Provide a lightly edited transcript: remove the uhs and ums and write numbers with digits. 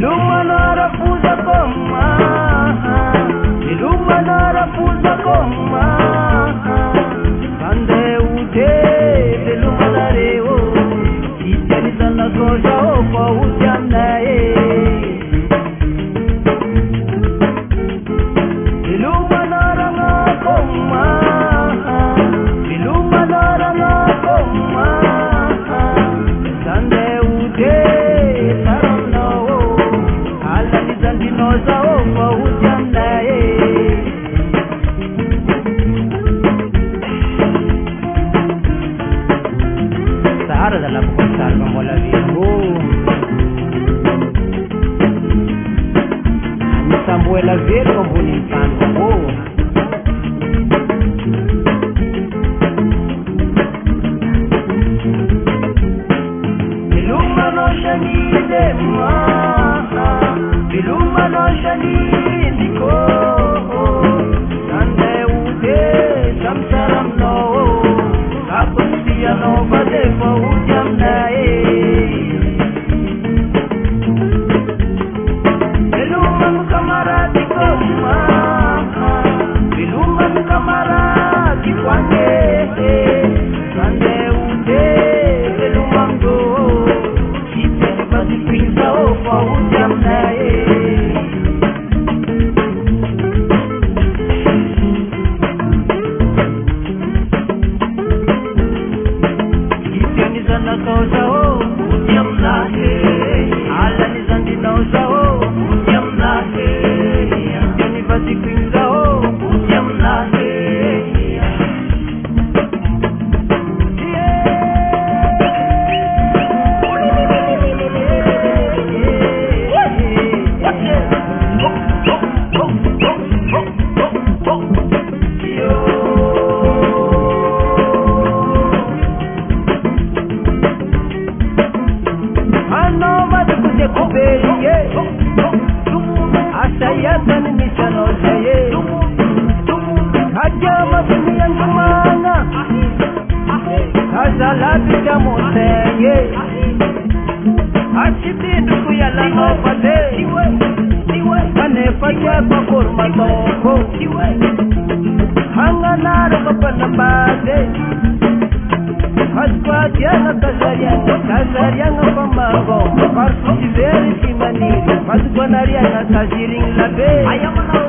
Ilumanarafuza koma, ilumanarafuza koma, kande ute ilumanareo, iteni sana soja opa ujanae. Ilumanaranga koma, ilumanaranga koma, kande ute Noza opa ujanae. Sahara dalam pasar kamola viejo. Sambuela viejo con bunintan ko. Ilumano shanide ma. Ilumano shanindiko, nande ude samsaram no, kapusia no bade po ujam nae. Iluman kamaradi koma, iluman kamaradi kwange, nande ude iluman go, kita badi pinta po ujam nae. I am